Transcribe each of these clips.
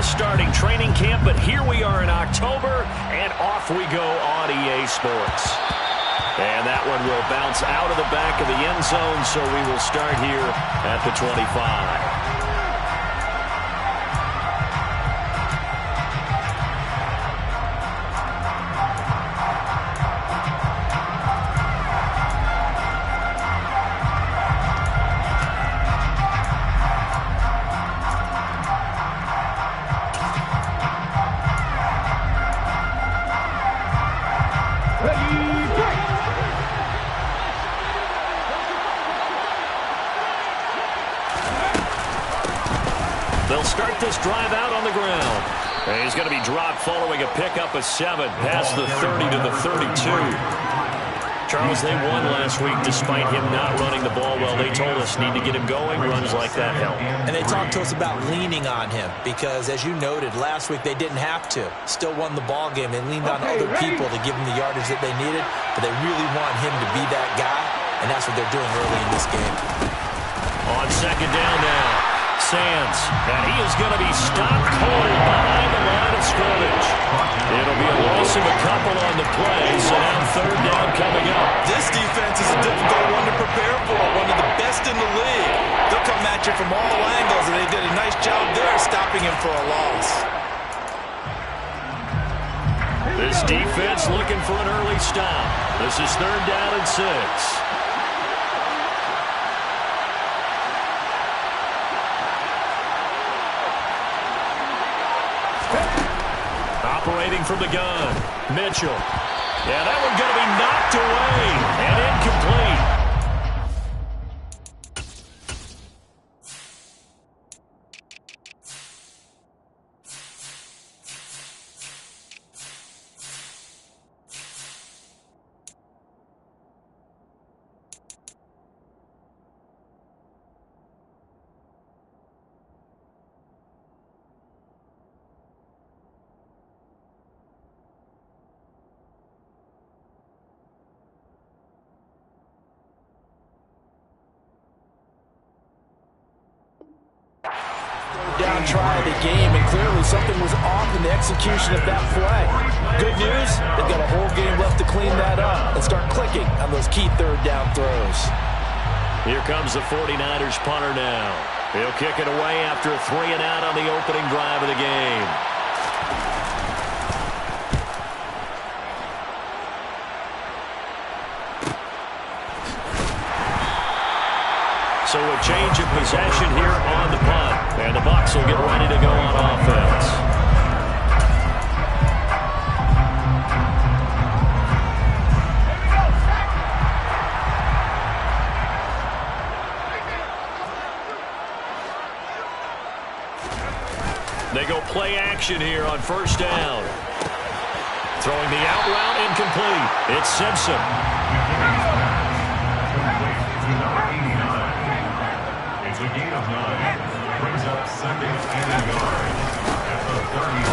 just starting training camp, but here we are in October, and off we go on EA Sports. And that one will bounce out of the back of the end zone, so we will start here at the 25. They'll start this drive out on the ground. And he's going to be dropped following a pickup of 7 past the 30 to the 32. Charles, they won last week despite him not running the ball well. They told us need to get him going. Runs like that help. And they talked to us about leaning on him because, as you noted, last week they didn't have to. Still won the ball game. They leaned on other people to give them the yardage that they needed, but they really want him to be that guy, and that's what they're doing early in this game. On second down now. Sands, and he is going to be stopped cold behind the line of scrimmage. It'll be a loss of a couple on the play, so now third down coming up. This defense is a difficult one to prepare for, one of the best in the league. They'll come at you from all angles, and they did a nice job there stopping him for a loss. This defense looking for an early stop. This is third down and 6. Operating from the gun, Mitchell. Yeah, that one going to be knocked away and incomplete. Down try of the game, and clearly something was off in the execution of that play. Good news, they've got a whole game left to clean that up and start clicking on those key third down throws. Here comes the 49ers punter now. He'll kick it away after a 3-and-out on the opening drive of the game. So a change of possession here on the punt. And the Bucs will get ready to go on offense. They go play action here on first down. Throwing the out route incomplete. It's Simpson.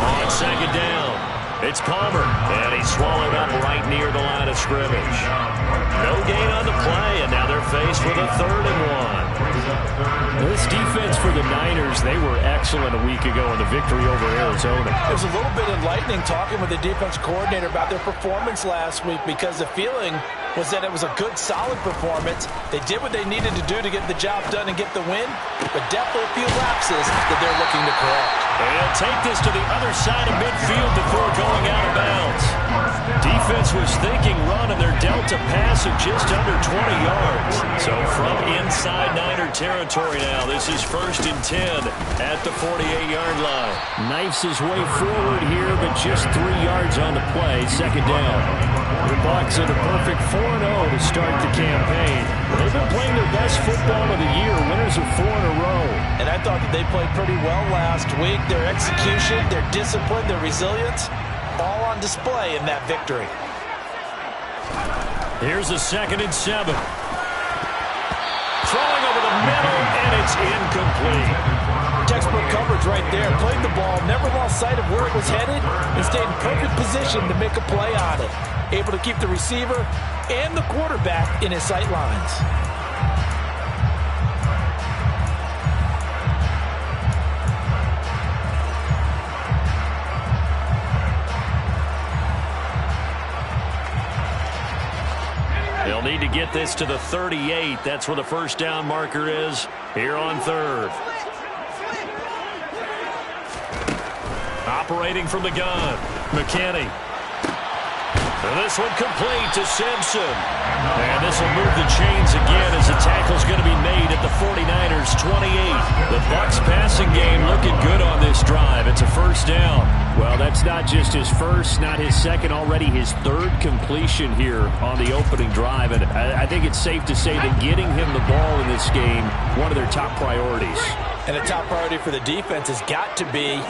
On second down, it's Palmer, and he's swallowed up right near the line of scrimmage. No gain on the play, and now they're faced with a 3rd and 1. This defense for the Niners, they were excellent a week ago in the victory over Arizona. It was a little bit enlightening talking with the defense coordinator about their performance last week because the feeling was that it was a good, solid performance. They did what they needed to do to get the job done and get the win, but definitely a few lapses that they're looking to correct. And he'll take this to the other side of midfield before going out of bounds. Defense was thinking run, and they're dealt a pass of just under 20 yards. So from inside Niner territory now, this is 1st and 10 at the 48-yard line. Knifes his way forward here, but just 3 yards on the play, second down. The Bucs at a perfect 4-0 to start the campaign. They've been playing their best football of the year, winners of 4 in a row. And I thought that they played pretty well last week. Their execution, their discipline, their resilience, all on display in that victory. Here's a 2nd and 7. Throwing over the middle, and it's incomplete. Textbook coverage right there. Played the ball, never lost sight of where it was headed, and stayed in perfect position to make a play on it. Able to keep the receiver and the quarterback in his sight lines. get this to the 38. That's where the first down marker is here on third. Operating from the gun, McKinney. And this one complete to Simpson. And this will move the chains again as the tackle's going to be made at the 49ers 28. The Bucs passing game looking good on this drive. It's a first down. Well, that's not just his first, not his second, already his third completion here on the opening drive. And I think it's safe to say that getting him the ball in this game, one of their top priorities. And a top priority for the defense has got to be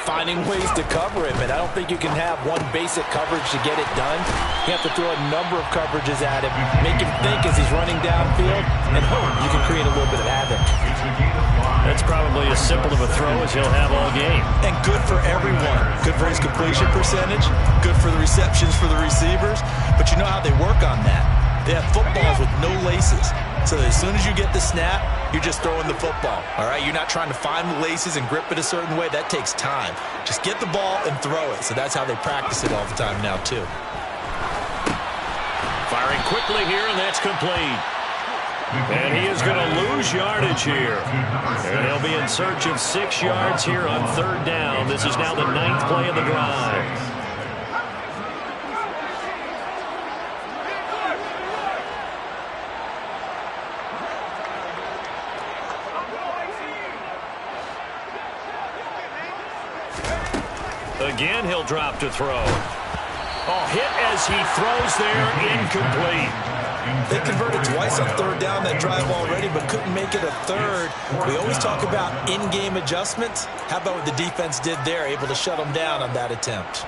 finding ways to cover him. And I don't think you can have one basic coverage to get it done. You have to throw a number of coverages at him, make him think as he's running downfield, and hope you can create a little bit of havoc. That's probably as simple of a throw as he'll have all game. And good for everyone. Good for his completion percentage. Good for the receptions for the receivers. But you know how they work on that. They have footballs with no laces. So that as soon as you get the snap, you're just throwing the football. All right, you're not trying to find the laces and grip it a certain way. That takes time. Just get the ball and throw it. So that's how they practice it all the time now, too. Firing quickly here, and that's complete. And he is going to lose yardage here. And he'll be in search of 6 yards here on third down. This is now the 9th play of the drive. Again, he'll drop to throw. Oh, hit as he throws there, incomplete. They converted twice on third down that drive already, but couldn't make it a third. We always talk about in-game adjustments. How about what the defense did there, able to shut them down on that attempt?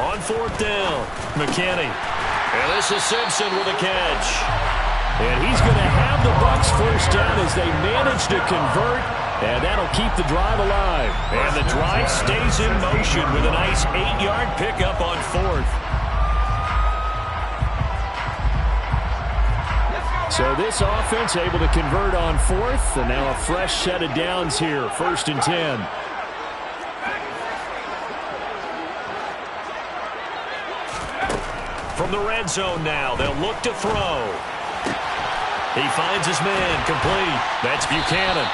On fourth down, McKinney. And this is Simpson with a catch. And he's going to have the Bucs first down as they manage to convert. And that'll keep the drive alive. And the drive stays in motion with a nice 8-yard pickup on fourth. So this offense able to convert on fourth. And now a fresh set of downs here, 1st and 10. From the red zone now, they'll look to throw. He finds his man, complete. That's Buchanan.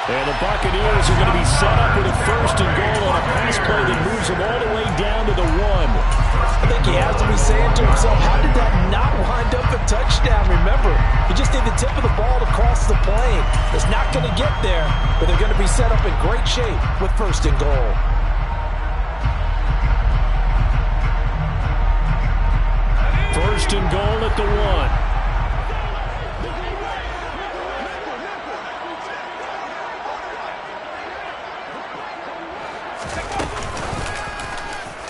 And the Buccaneers are going to be set up with a 1st and goal on a pass play that moves them all the way down to the 1. I think he has to be saying to himself, how did that not wind up a touchdown? Remember, you just need the tip of the ball to cross the plane. It's not going to get there, but they're going to be set up in great shape with 1st and goal. First and goal at the 1.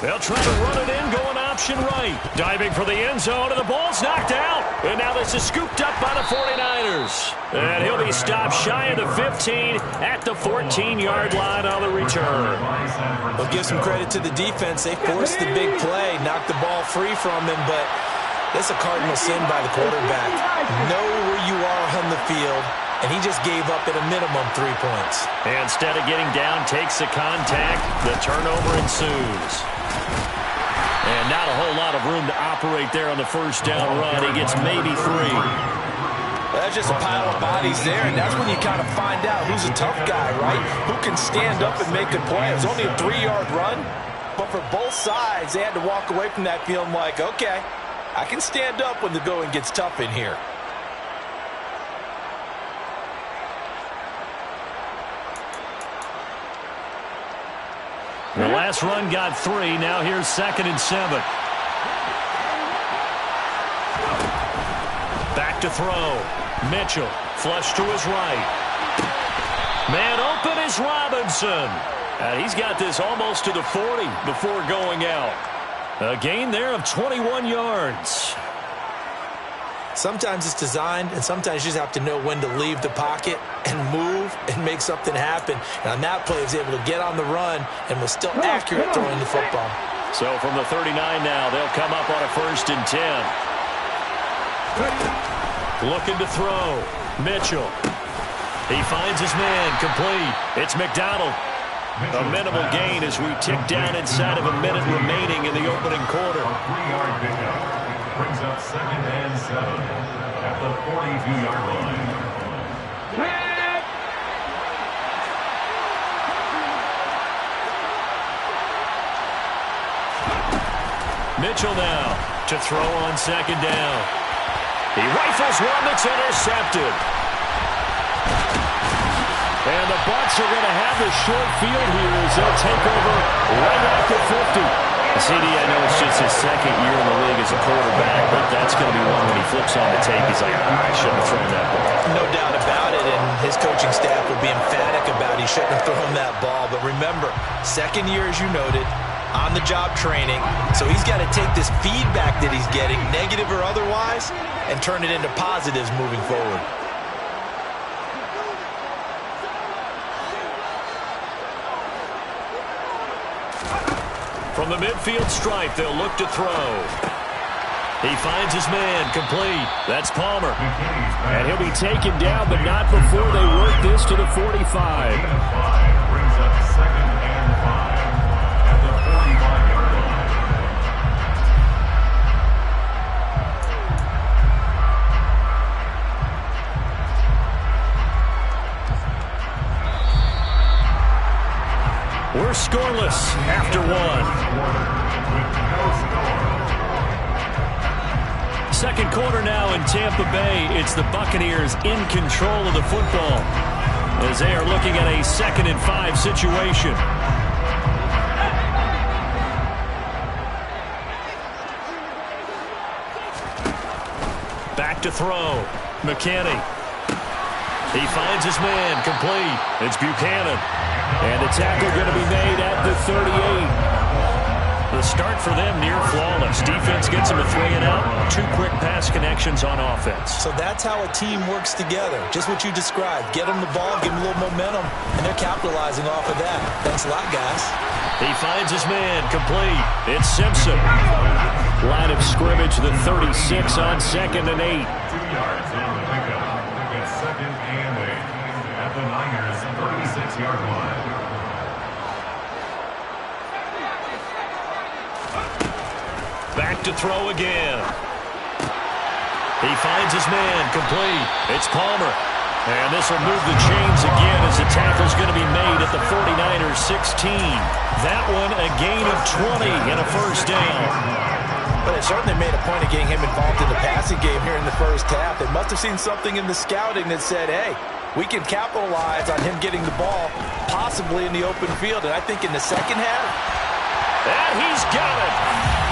They'll try to run it in, going option right. Diving for the end zone, and the ball's knocked out. And now this is scooped up by the 49ers. And he'll be stopped shy of the 15 at the 14-yard line on the return. We'll give some credit to the defense. They forced the big play, knocked the ball free from him, but that's a cardinal sin by the quarterback. Know where you are on the field, and he just gave up at a minimum 3 points. And instead of getting down, takes the contact. The turnover ensues. And not a whole lot of room to operate there on the first down run. He gets maybe 3. That's just a pile of bodies there, and that's when you kind of find out who's a tough guy, right? Who can stand up and make a play. It was only a 3-yard run, but for both sides, they had to walk away from that feeling like, okay, I can stand up when the going gets tough in here. The last run got 3. Now here's 2nd and 7. Back to throw. Mitchell, flush to his right. Man open is Robinson. And he's got this almost to the 40 before going out. A gain there of 21 yards. Sometimes it's designed, and sometimes you just have to know when to leave the pocket and move and make something happen. And on that play, he was able to get on the run and was still accurate throwing the football. So from the 39 now, they'll come up on a 1st and 10. Looking to throw. Mitchell. He finds his man. Complete. It's McDonald. A minimal gain as we tick down inside of a minute remaining in the opening quarter. A 3-yard pickup brings up 2nd and 7 at the 42-yard line. Mitchell now to throw on 2nd down. He rifles one that's intercepted. And the Bucs are going to have the short field here as they'll take over right after 50. CD, I know it's just his 2nd year in the league as a quarterback, but that's going to be one when he flips on the tape. He's like, I shouldn't have thrown that ball. No doubt about it, and his coaching staff will be emphatic about he shouldn't have thrown that ball. But remember, 2nd year, as you noted, on-the-job training. So he's got to take this feedback that he's getting, negative or otherwise, and turn it into positives moving forward. From the midfield stripe, they'll look to throw. He finds his man. Complete. That's Palmer. And he'll be taken down, but not before they work this to the 45. Brings up 2nd and 5 at the 45-yard line. We're scoreless after 1. Second quarter now in Tampa Bay. It's the Buccaneers in control of the football as they are looking at a 2nd and 5 situation. Back to throw. McKinney. He finds his man. Complete. It's Buchanan. And the tackle going to be made at the 38. The start for them near flawless. Defense gets them a 3 and out. 2 quick pass connections on offense. So that's how a team works together. Just what you described. Get them the ball, give them a little momentum, and they're capitalizing off of that. Thanks a lot, guys. He finds his man. Complete. It's Simpson. Line of scrimmage, the 36 on 2nd and 8. 2 yards on the pickup. It's 2nd and 8 at the Niners' 36-yard line. Back to throw again. He finds his man. Complete. It's Palmer. And this will move the chains again as the tackle's going to be made at the 49ers 16. That one a gain of 20 and a 1st down. But it certainly made a point of getting him involved in the passing game here in the first half. They must have seen something in the scouting that said, hey, we can capitalize on him getting the ball possibly in the open field. And I think in the second half. And he's got it.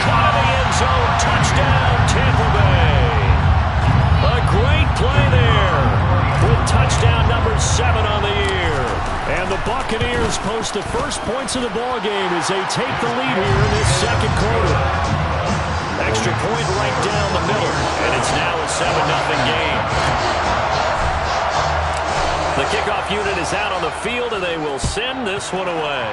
Caught in the end zone. Touchdown, Tampa Bay. A great play there with touchdown number 7 on the year. And the Buccaneers post the first points of the ballgame as they take the lead here in this second quarter. Extra point right down the middle, and it's now a 7-0 game. The kickoff unit is out on the field, and they will send this one away.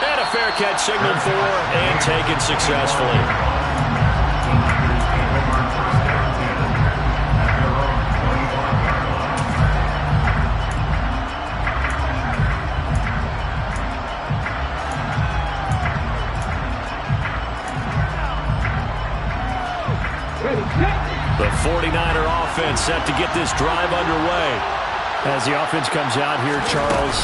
And a fair catch signaled for and taken successfully. The 49er offense set to get this drive underway. As the offense comes out here, Charles,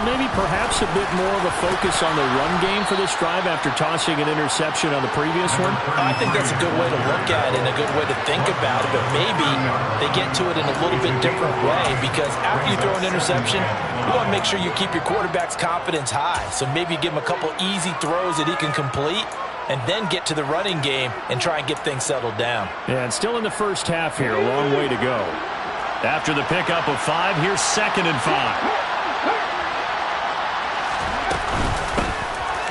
maybe perhaps a bit more of a focus on the run game for this drive after tossing an interception on the previous one? I think that's a good way to look at it and a good way to think about it, but maybe they get to it in a little bit different way because after you throw an interception, you want to make sure you keep your quarterback's confidence high. So maybe you give him a couple easy throws that he can complete and then get to the running game and try and get things settled down. Yeah, and still in the first half here, a long way to go. After the pickup of 5, here's 2nd and 5.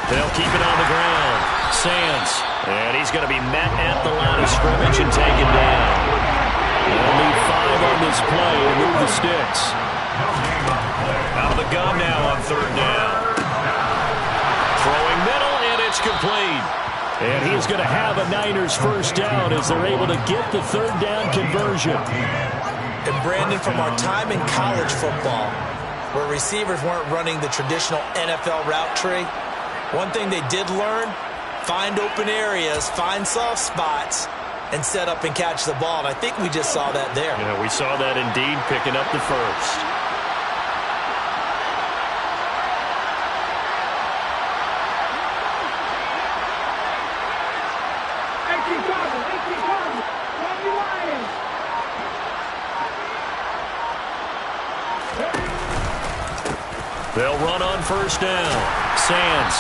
They'll keep it on the ground. Sands. And he's going to be met at the line of scrimmage and taken down. They'll need 5 on this play to move the sticks. Out of the gun now on 3rd down. Throw And he's going to have a Niners first down as they're able to get the third down conversion. And Brandon, from our time in college football, where receivers weren't running the traditional NFL route tree, one thing they did learn, find open areas, find soft spots, and set up and catch the ball. And I think we just saw that there. Yeah, we saw that indeed, picking up the first. They'll run on first down. Sands.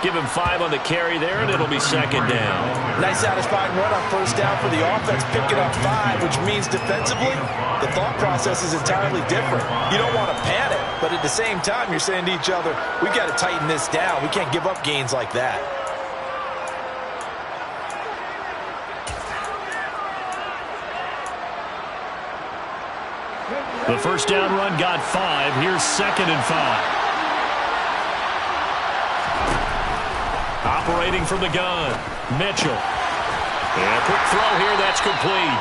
Give him 5 on the carry there, and it'll be second down. Nice satisfying run on first down for the offense, picking up 5, which means defensively, the thought process is entirely different. You don't want to panic, but at the same time, you're saying to each other, we've got to tighten this down. We can't give up gains like that. The first down run got 5. Here's second and 5. Operating from the gun, Mitchell. And a quick throw here, that's complete.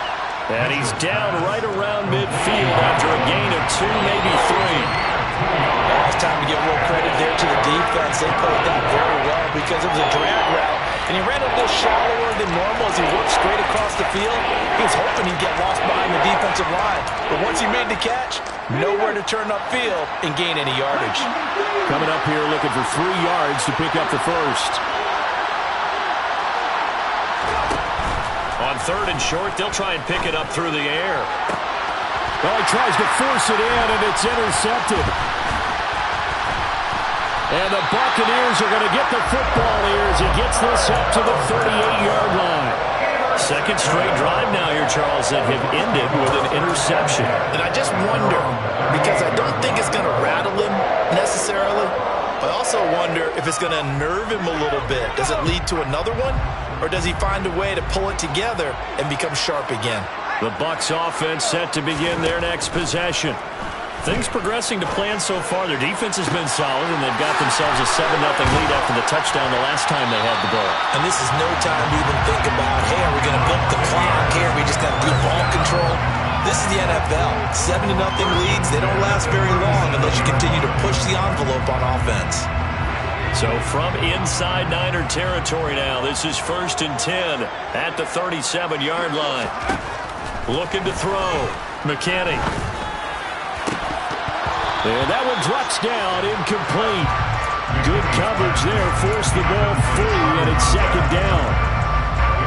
And he's down right around midfield after a gain of 2, maybe 3. It's time to give a little credit there to the defense. They played that very well because it was a drag route. And he ran a little shallower than normal as he worked straight across the field. He was hoping he'd get lost behind the defensive line. But once he made the catch, nowhere to turn upfield and gain any yardage. Coming up here looking for 3 yards to pick up the first. On third and short, they'll try and pick it up through the air. Well, he tries to force it in, and it's intercepted. And the Buccaneers are going to get the football here as he gets this up to the 38-yard line. Second straight drive now here, Charles, that have ended with an interception. And I just wonder, because I don't think it's going to rattle him necessarily, but I also wonder if it's going to unnerve him a little bit. Does it lead to another one, or does he find a way to pull it together and become sharp again? The Bucs offense set to begin their next possession. Things progressing to plan so far. Their defense has been solid, and they've got themselves a 7-0 lead after the touchdown the last time they had the ball. And this is no time to even think about, hey, are we going to milk the clock? Hey, are we just going to do ball control? This is the NFL. 7-0 leads, they don't last very long unless you continue to push the envelope on offense. So from inside Niner territory now, this is 1st and 10 at the 37-yard line. Looking to throw. McKinney. And that one drops down, incomplete. Good coverage there, forced the ball free, and it's second down.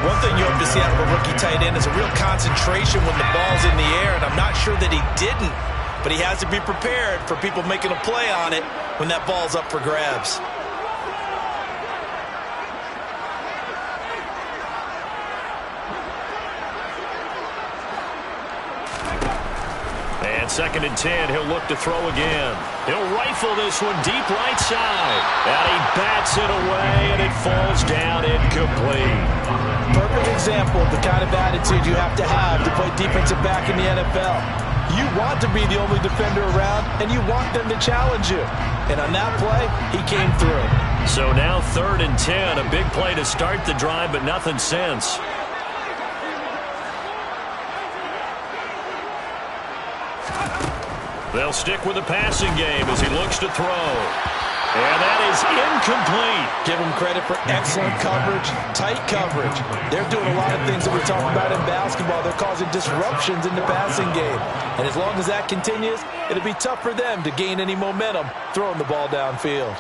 One thing you hope to see out of a rookie tight end is a real concentration when the ball's in the air, and I'm not sure that he didn't, but he has to be prepared for people making a play on it when that ball's up for grabs. And second and 10, he'll look to throw again. He'll rifle this one deep right side. And he bats it away, and it falls down incomplete. Perfect example of the kind of attitude you have to play defensive back in the NFL. You want to be the only defender around, and you want them to challenge you. And on that play, he came through. So now 3rd and 10, a big play to start the drive, but nothing since. They'll stick with the passing game as he looks to throw. And that is incomplete. Give him credit for excellent coverage, tight coverage. They're doing a lot of things that we talk about in basketball. They're causing disruptions in the passing game. And as long as that continues, it'll be tough for them to gain any momentum throwing the ball downfield.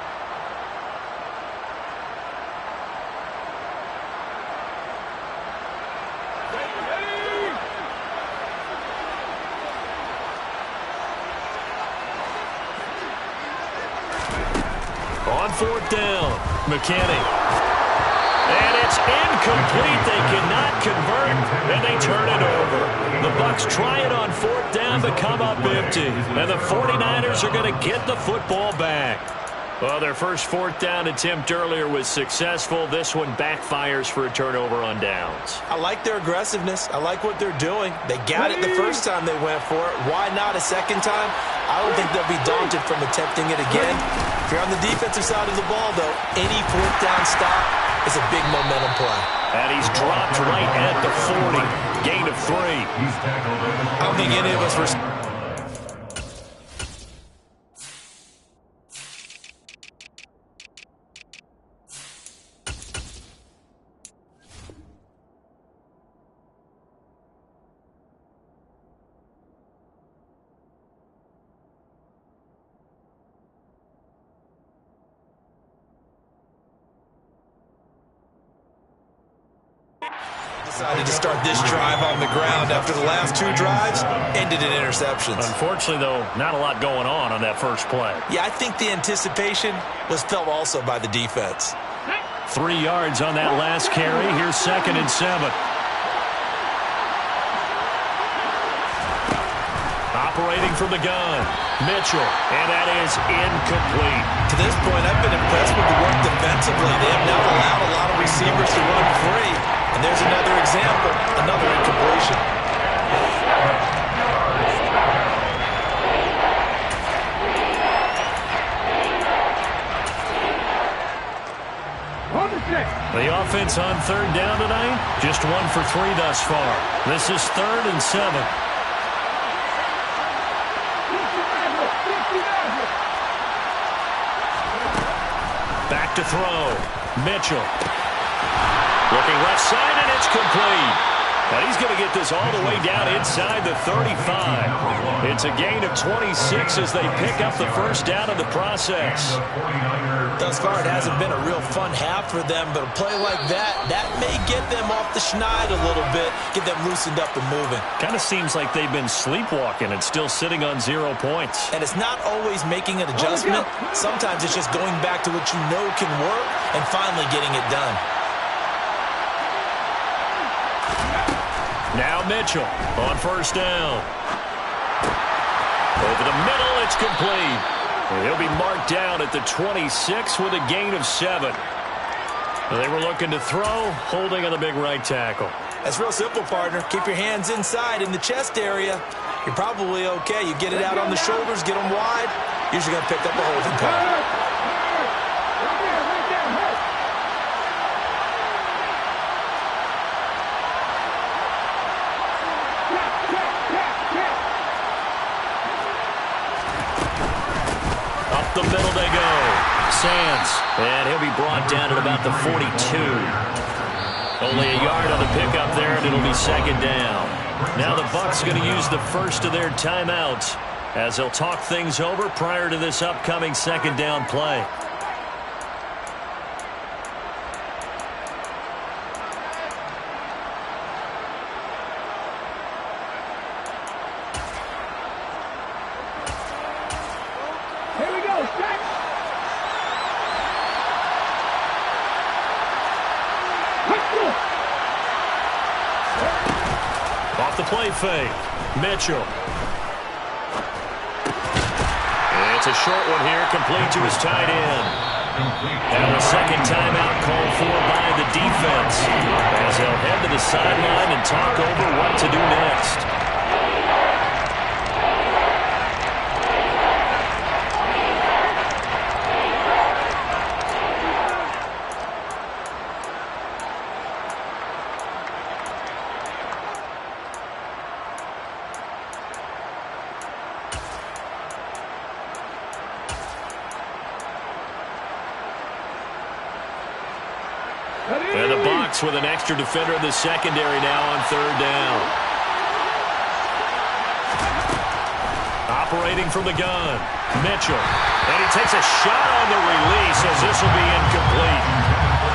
On 4th down, McKinney. And it's incomplete. They cannot convert, and they turn it over. The Bucs try it on 4th down, but come up empty. And the 49ers are going to get the football back. Well, their first 4th down attempt earlier was successful. This one backfires for a turnover on downs. I like their aggressiveness. I like what they're doing. They got it the first time they went for it. Why not a second time? I don't think they'll be daunted from attempting it again. If you're on the defensive side of the ball, though, any 4th down stop It's a big momentum play. And he's dropped right at the 40. Gain of 3. I don't think any of us were... Decided to start this drive on the ground after the last 2 drives ended in interceptions. Unfortunately, though, not a lot going on that first play. Yeah, I think the anticipation was felt also by the defense. 3 yards on that last carry. Here's 2nd and 7. Operating from the gun, Mitchell, and that is incomplete. To this point, I've been impressed with the work defensively. They have now allowed a lot of receivers to run free. And there's another example, another incompletion. The offense on 3rd down tonight, just 1 for 3 thus far. This is 3rd and 7. Back to throw. Mitchell. Looking left side, and it's complete. And he's going to get this all the way down inside the 35. It's a gain of 26 as they pick up the first down in the process. Thus far, it hasn't been a real fun half for them, but a play like that may get them off the schneid a little bit, get them loosened up and moving. Kind of seems like they've been sleepwalking and still sitting on 0 points. And it's not always making an adjustment. Sometimes it's just going back to what you know can work and finally getting it done. Now Mitchell on 1st down. Over the middle, it's complete. And he'll be marked down at the 26 with a gain of 7. They were looking to throw, holding on the big right tackle. That's real simple, partner. Keep your hands inside in the chest area. You're probably okay. You get it out on the shoulders, get them wide. Usually going to pick up a holding call. The middle they go. Sands. And he'll be brought down at about the 42. Only a yard on the pickup there, and it'll be 2nd down. Now the Bucs going to use the first of their timeouts as they'll talk things over prior to this upcoming 2nd down play. Off the play fake. Mitchell. It's a short one here, complete to his tight end. Now a 2nd timeout called for by the defense as they'll head to the sideline and talk over what to do next. And the Bucs with an extra defender in the secondary now on 3rd down. Operating from the gun, Mitchell. And he takes a shot on the release as this will be incomplete.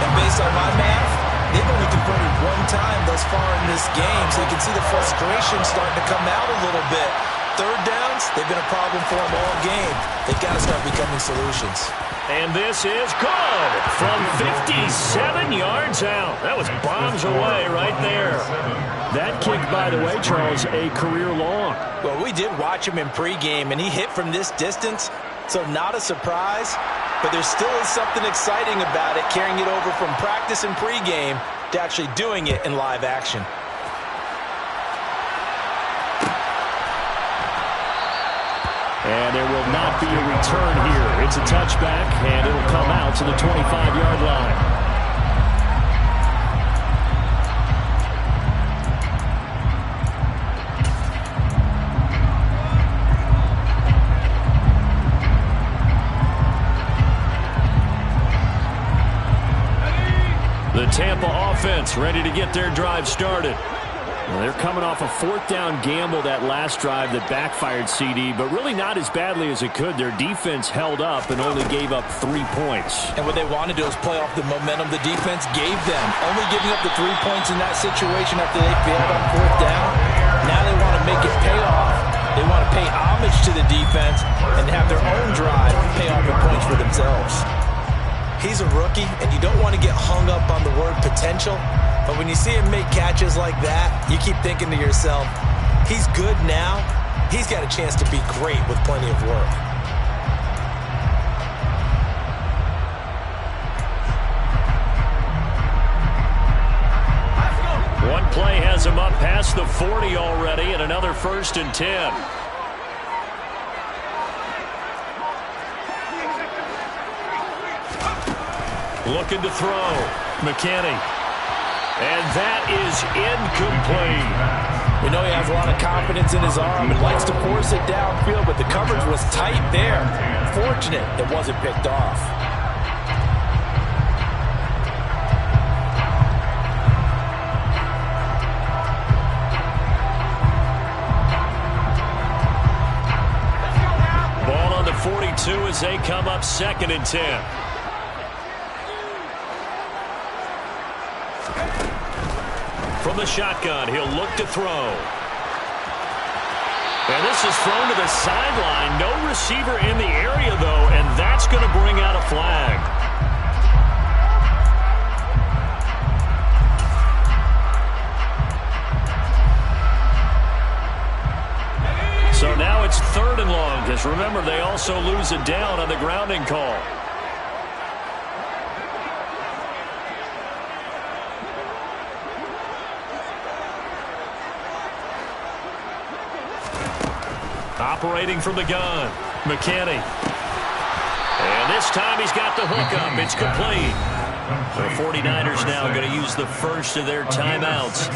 And based on my math, they've only converted 1 time thus far in this game, so you can see the frustration starting to come out a little bit. 3rd downs, they've been a problem for them all game. They've got to start becoming solutions. And this is good from 57 yards out. That was bombs away right there. That kick, by the way, Charles, a career long. Well, we did watch him in pregame, and he hit from this distance, so not a surprise. But there still is something exciting about it, carrying it over from practice and pregame to actually doing it in live action. And there will not be a return here. It's a touchback, and it'll come out to the 25-yard line. Tampa offense ready to get their drive started. Well, they're coming off a fourth down gamble that last drive that backfired, CD, but really not as badly as it could. Their defense held up and only gave up 3 points. And what they want to do is play off the momentum the defense gave them. Only giving up the 3 points in that situation after they failed on fourth down. Now they want to make it pay off. They want to pay homage to the defense and have their own drive pay off with points for themselves. He's a rookie, and you don't want to get hung up on the word potential. But when you see him make catches like that, you keep thinking to yourself, he's good now. He's got a chance to be great with plenty of work. One play has him up past the 40 already, and another 1st and 10. Looking to throw. McKinney. And that is incomplete. We know he has a lot of confidence in his arm and likes to force it downfield, but the coverage was tight there. Fortunate it wasn't picked off. Ball on the 42 as they come up 2nd and 10. From the shotgun, he'll look to throw. And this is thrown to the sideline. No receiver in the area, though, and that's going to bring out a flag. So now it's 3rd and long, because remember, they also lose a down on the grounding call. Operating from the gun, McKinney. And this time he's got the hook up. It's complete. The 49ers now going to use the first of their timeouts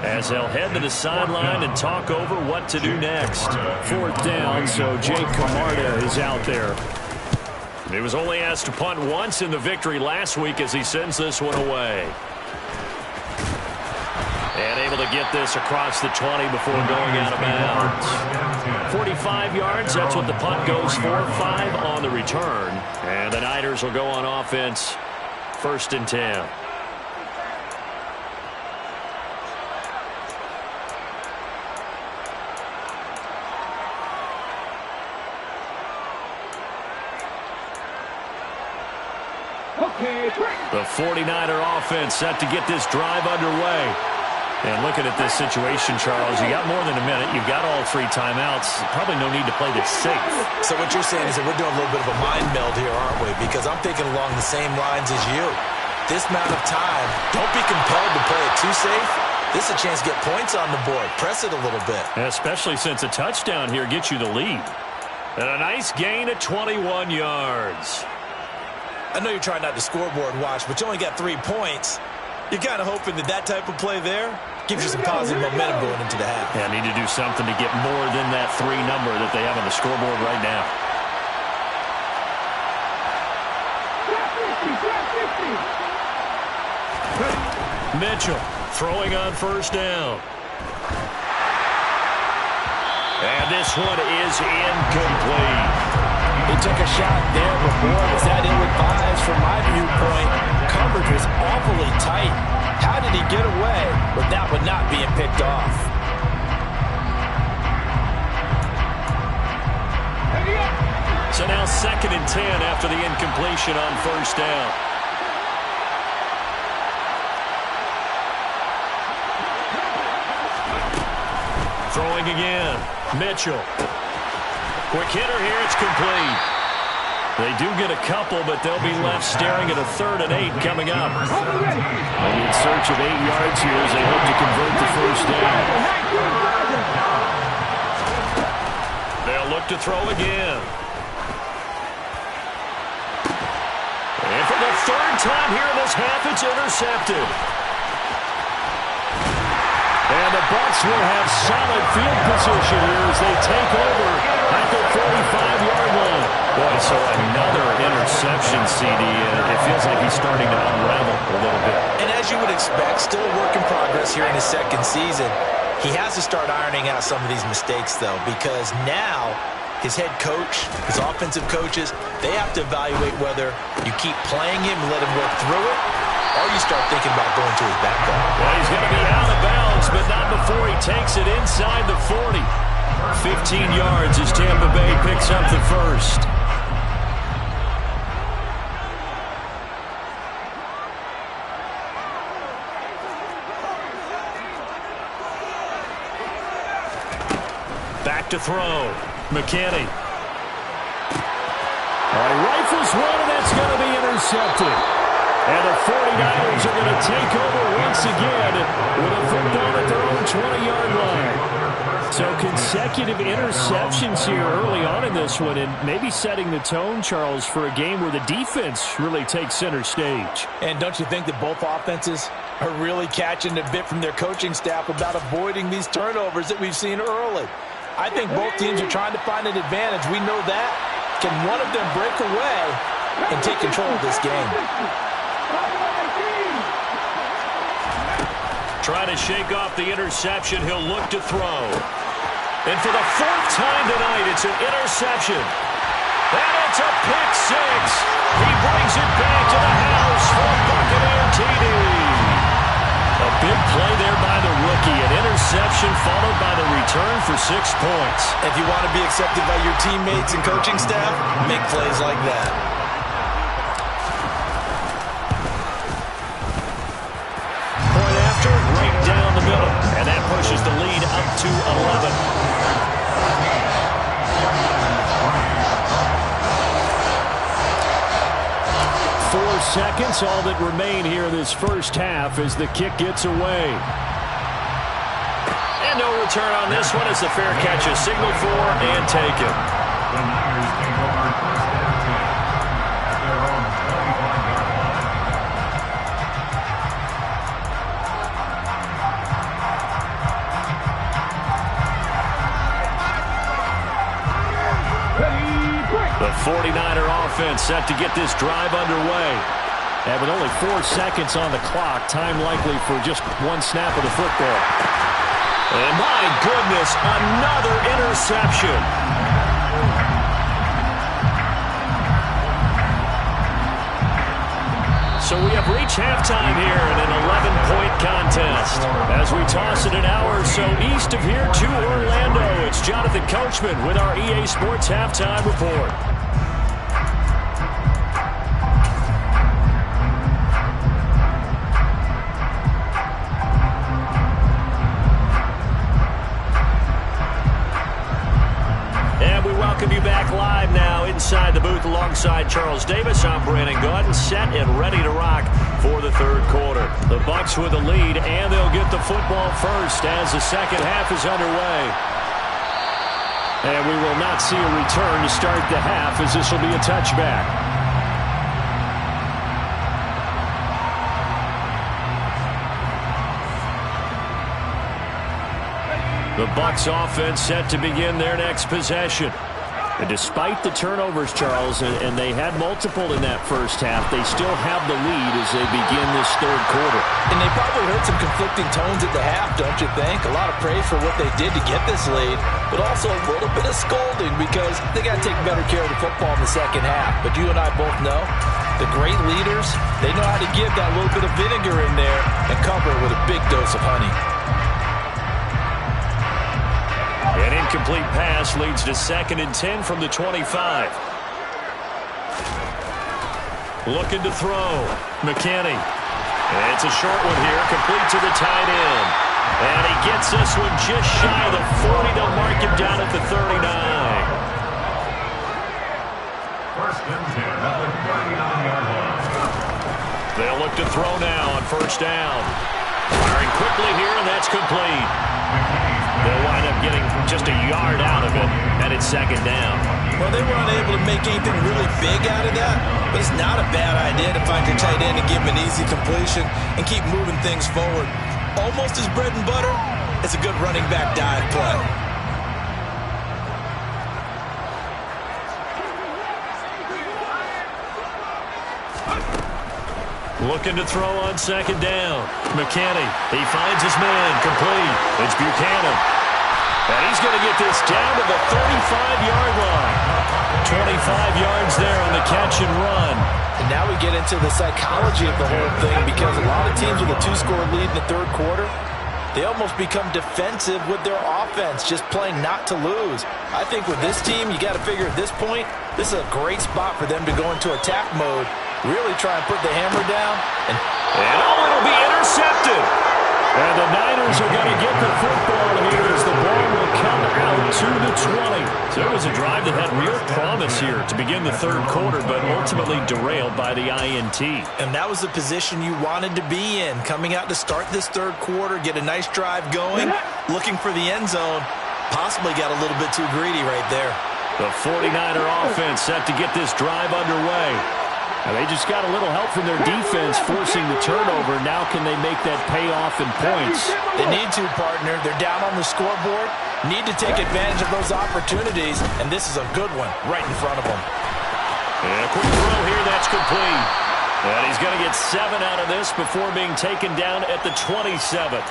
as they'll head to the sideline and talk over what to do next. 4th down, so Jake Camarda is out there. He was only asked to punt once in the victory last week as he sends this one away. And able to get this across the 20 before going out of bounds. 45 yards, that's what the punt goes for. 5 on the return. And the Niners will go on offense. 1st and 10. The 49er offense set to get this drive underway. And looking at this situation, Charles, you got more than a minute. You've got all 3 timeouts. Probably no need to play this safe. So what you're saying is that we're doing a little bit of a mind meld here, aren't we? Because I'm thinking along the same lines as you. This amount of time, don't be compelled to play it too safe. This is a chance to get points on the board. Press it a little bit. Especially since a touchdown here gets you the lead. And a nice gain of 21 yards. I know you're trying not to scoreboard watch, but you only got 3 points. You're kind of hoping that that type of play there gives you some positive momentum going into the half. Yeah, need to do something to get more than that 3 number that they have on the scoreboard right now. Mitchell throwing on 1st down. And this one is incomplete. He took a shot there, but boy, was that ill-advised from my viewpoint. Coverage was awfully tight. How did he get away with that one not being picked off? So now 2nd and 10 after the incompletion on 1st down. Throwing again. Mitchell. Quick hitter here. It's complete. They do get a couple, but they'll be left staring at a 3rd and 8 coming up. They'll be in search of 8 yards here as they hope to convert the 1st down. They'll look to throw again. And for the 3rd time here in this half, it's intercepted. And the Bucs will have solid field position here as they take over at the 45-yard line. Boy, so another interception interception, CD. It feels like he's starting to unravel a little bit. And as you would expect, still a work in progress here in his second season. He has to start ironing out some of these mistakes, though, because now his head coach, his offensive coaches, they have to evaluate whether you keep playing him and let him work through it, or you start thinking about going to his backup. Well, he's going to be out of bounds, but not before he takes it inside the 40. 15 yards as Tampa Bay picks up the first. Back to throw. McKinney. All right, rifles one, and that's going to be intercepted. And the 49ers are going to take over once again with a football at their own 20-yard line. So consecutive interceptions here early on in this one, and maybe setting the tone, Charles, for a game where the defense really takes center stage. And don't you think that both offenses are really catching a bit from their coaching staff about avoiding these turnovers that we've seen early? I think both teams are trying to find an advantage. We know that. Can one of them break away and take control of this game? Trying to shake off the interception. He'll look to throw. And for the fourth time tonight, it's an interception. And it's a pick six. He brings it back to the house for a Buccaneer TD. A big play there by the rookie. An interception followed by the return for 6 points. If you want to be accepted by your teammates and coaching staff, make plays like that. Point after, right down the middle. And that pushes the lead up to 11. 4 seconds, all that remain here in this first half as the kick gets away. And no return on this one as the fair catch is signaled for and taken. The Niners take over first and 10 at their own 25-yard line. The 49er offense set to get this drive underway. And with only 4 seconds on the clock, time likely for just one snap of the football. And my goodness, another interception. So we have reached halftime here in an 11-point contest. As we toss it an hour or so east of here to Orlando, it's Jonathan Coachman with our EA Sports Halftime Report. Welcome you back live now inside the booth alongside Charles Davis. I'm Brandon Gaudin, set and ready to rock for the third quarter. The Bucs with the lead, and they'll get the football first as the second half is underway. And we will not see a return to start the half as this will be a touchback. The Bucs offense set to begin their next possession. And despite the turnovers, Charles, and they had multiple in that first half, they still have the lead as they begin this third quarter. And they probably heard some conflicting tones at the half, don't you think? A lot of praise for what they did to get this lead, but also a little bit of scolding because they got to take better care of the football in the second half. But you and I both know the great leaders, they know how to give that little bit of vinegar in there and cover it with a big dose of honey. An incomplete pass leads to 2nd and 10 from the 25. Looking to throw. McKinney. And it's a short one here, complete to the tight end. And he gets this one just shy of the 40. They'll mark him down at the 39. First and 10 at the 39-yard line. They'll look to throw now on first down. Firing quickly here, and that's complete. They'll wind up getting just a yard out of it, and it's 2nd down. Well, they were unable to make anything really big out of that, but it's not a bad idea to find your tight end and give him an easy completion and keep moving things forward. Almost as bread and butter, it's a good running back dive play. Looking to throw on second down. McKinney, he finds his man, complete. It's Buchanan. And he's going to get this down to the 35-yard line. 25 yards there on the catch and run. And now we get into the psychology of the whole thing, because a lot of teams with a 2-score lead in the third quarter, they almost become defensive with their offense, just playing not to lose. I think with this team, you got to figure at this point, this is a great spot for them to go into attack mode, really try and put the hammer down. And it'll be intercepted. And the Niners are going to get the football here as the ball will come out to the 20. So it was a drive that had real promise here to begin the third quarter, but ultimately derailed by the INT. And that was the position you wanted to be in, coming out to start this third quarter, get a nice drive going, looking for the end zone. Possibly got a little bit too greedy right there. The 49er offense set to get this drive underway. And they just got a little help from their defense forcing the turnover. Now can they make that pay off in points? They need to, partner. They're down on the scoreboard. Need to take advantage of those opportunities, and this is a good one right in front of them. And a quick throw here, that's complete. And he's going to get 7 out of this before being taken down at the 27.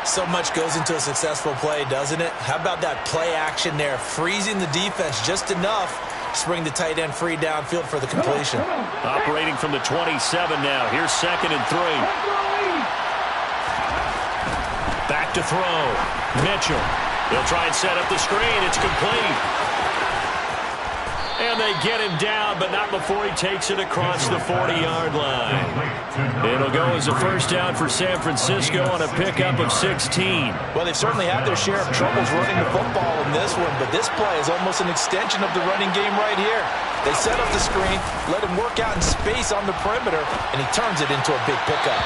So much goes into a successful play, doesn't it? How about that play action there, freezing the defense just enough to bring the tight end free downfield for the completion. Operating from the 27 now. Here's 2nd and 3. Back to throw. Mitchell. They'll try and set up the screen. It's complete. And they get him down, but not before he takes it across the 40-yard line. It'll go as a first down for San Francisco on a pickup of 16. Well, they've certainly had their share of troubles running the football in this one, but this play is almost an extension of the running game right here. They set up the screen, let him work out in space on the perimeter, and he turns it into a big pickup.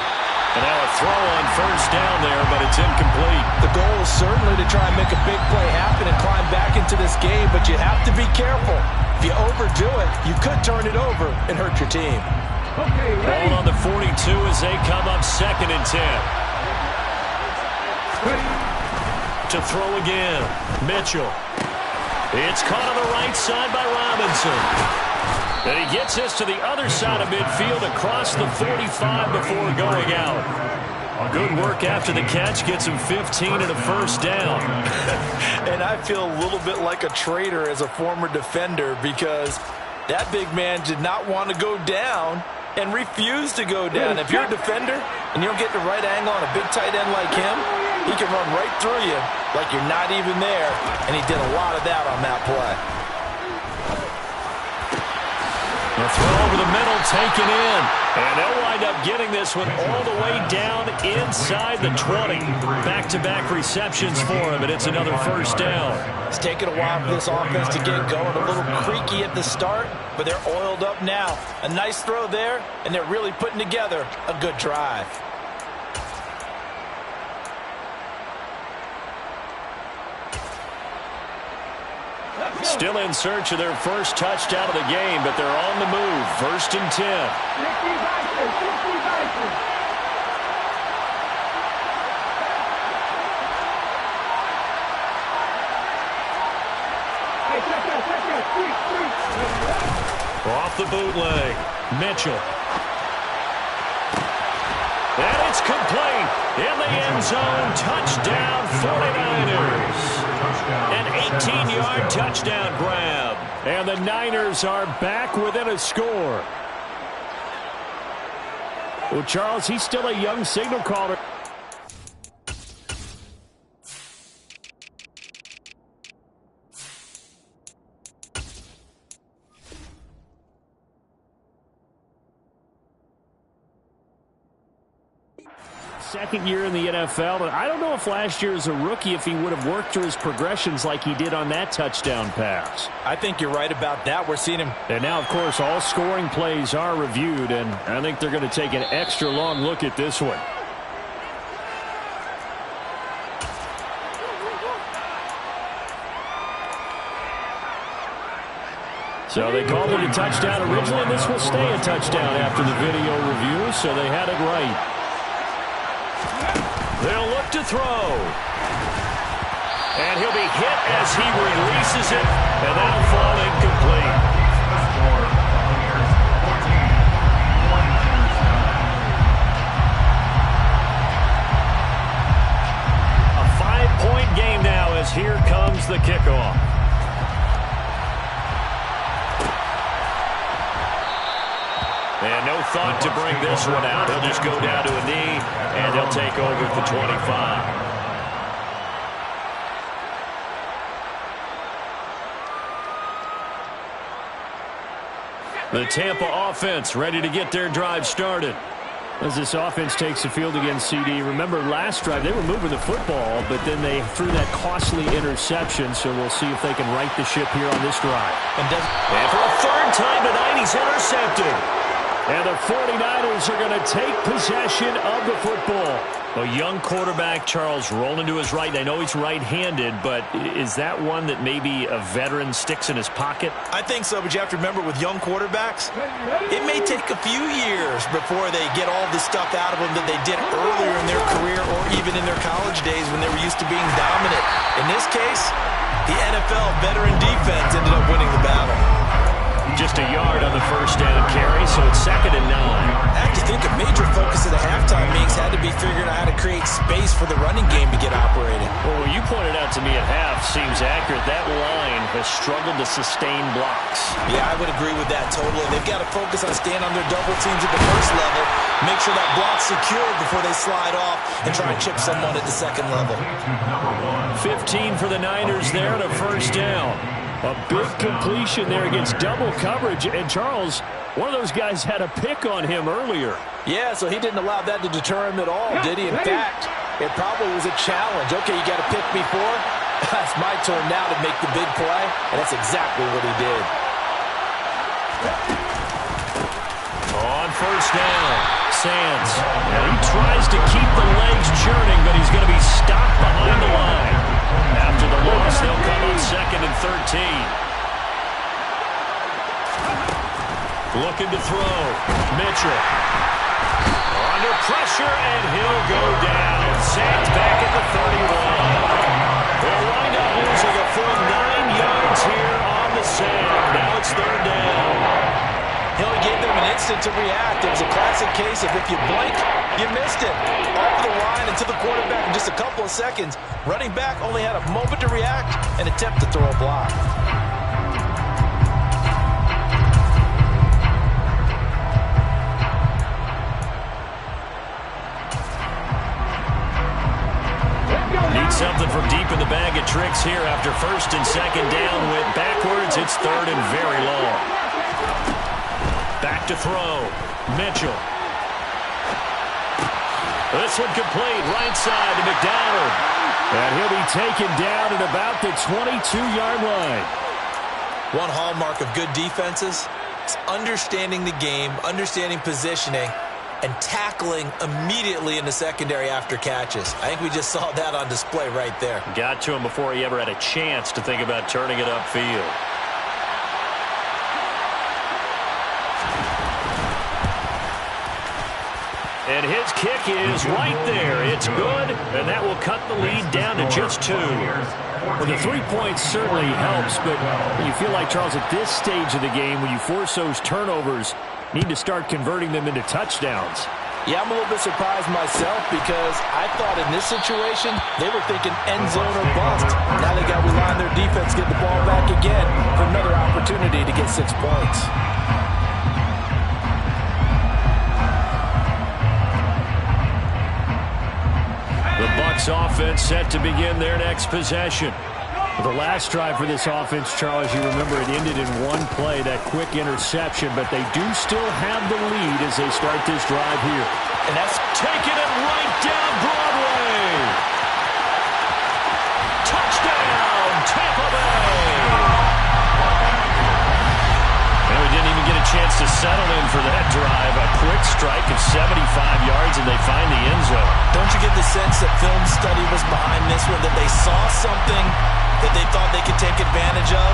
And now a throw on first down there, but it's incomplete. The goal is certainly to try and make a big play happen and climb back into this game, but you have to be careful. If you overdo it, you could turn it over and hurt your team. Ball on the 42 as they come up 2nd and 10. To throw again, Mitchell. It's caught on the right side by Robinson. And he gets this to the other side of midfield across the 45 before going out. Good work after the catch. Gets him 15 and a first down. And I feel a little bit like a traitor as a former defender, because that big man did not want to go down and refused to go down. If you're a defender and you don't get the right angle on a big tight end like him, he can run right through you like you're not even there. And he did a lot of that on that play. The throw over the middle, taken in. And they'll wind up getting this one all the way down inside the 20. Back-to-back receptions for him, and it's another first down. It's taken a while for this offense to get going. A little creaky at the start, but they're oiled up now. A nice throw there, and they're really putting together a good drive. Still in search of their first touchdown of the game, but they're on the move. 1st and 10. Off the bootleg. Mitchell. And it's complete. In the end zone. Touchdown 49ers. An 18-yard touchdown grab. And the Niners are back within a score. Well, Charles, he's still a young signal caller. Second year in the NFL, and I don't know if last year as a rookie if he would have worked through his progressions like he did on that touchdown pass. I think you're right about that. We're seeing him. And now, of course, all scoring plays are reviewed, and I think they're going to take an extra long look at this one. So they called it a touchdown originally, and this will stay a touchdown after the video review, so they had it right. They'll look to throw. And he'll be hit as he releases it, and that'll fall incomplete. And no thought to bring this one out. He'll just go down to a knee, and he'll take over at the 25. The Tampa offense ready to get their drive started. As this offense takes the field against CD, remember last drive they were moving the football, but then they threw that costly interception, so we'll see if they can right the ship here on this drive. And for a third time tonight, he's intercepted. And the 49ers are going to take possession of the football. A young quarterback, Charles, rolling to his right. I know he's right-handed, but is that one that maybe a veteran sticks in his pocket? I think so, but you have to remember with young quarterbacks, it may take a few years before they get all the stuff out of them that they did earlier in their career or even in their college days when they were used to being dominant. In this case, the NFL veteran defense ended up winning the battle. Just a yard on the first down carry, so it's 2nd and 9. I have to think a major focus of the halftime meetings had to be figuring out how to create space for the running game to get operated. Well, what you pointed out to me at half seems accurate. That line has struggled to sustain blocks. Yeah, I would agree with that totally. They've got to focus on staying on their double teams at the first level, make sure that block's secured before they slide off and try and chip someone at the second level. 15 for the Niners there and a first down. A big completion there against double coverage. And Charles, one of those guys had a pick on him earlier. Yeah, so he didn't allow that to deter him at all, did he? In fact, it probably was a challenge. Okay, you got to pick me for? It's my turn now to make the big play, and that's exactly what he did. On first down, Sands. Now he tries to keep the legs churning, but he's going to be stopped behind the line. After the loss, they'll come on 2nd and 13. Looking to throw. Mitchell. Under pressure, and he'll go down. Sands back at the 31. They'll wind up losing a full 9 yards here on the sand. Now it's 3rd down. He only gave them an instant to react. It was a classic case of if you blink, you missed it. Off the line and to the quarterback in just a couple of seconds. Running back only had a moment to react and attempt to throw a block. Need something from deep in the bag of tricks here after 1st and 2nd down. Went backwards. It's 3rd and very long. Back to throw. Mitchell. This one complete. Right side to McDonald. And he'll be taken down at about the 22-yard line. One hallmark of good defenses is understanding the game, understanding positioning, and tackling immediately in the secondary after catches. I think we just saw that on display right there. Got to him before he ever had a chance to think about turning it upfield. And his kick is right there. It's good, and that will cut the lead down to just 2. Well, the 3 points certainly helps, but you feel like, Charles, at this stage of the game, when you force those turnovers, need to start converting them into touchdowns. Yeah, I'm a little bit surprised myself because I thought in this situation, they were thinking end zone or bust. Now they got to rely on their defense to get the ball back again for another opportunity to get 6 points. The Bucs offense set to begin their next possession. The last drive for this offense, Charles, you remember it ended in one play, that quick interception, but they do still have the lead as they start this drive here. And that's taking it right down Broadway. Touchdown, Tampa Bay. And we didn't even get a chance to settle in for that drive. A quick strike of 75 yards, and they find the end zone. Don't you get the sense that film study was behind this one, that they saw something that they thought they could take advantage of?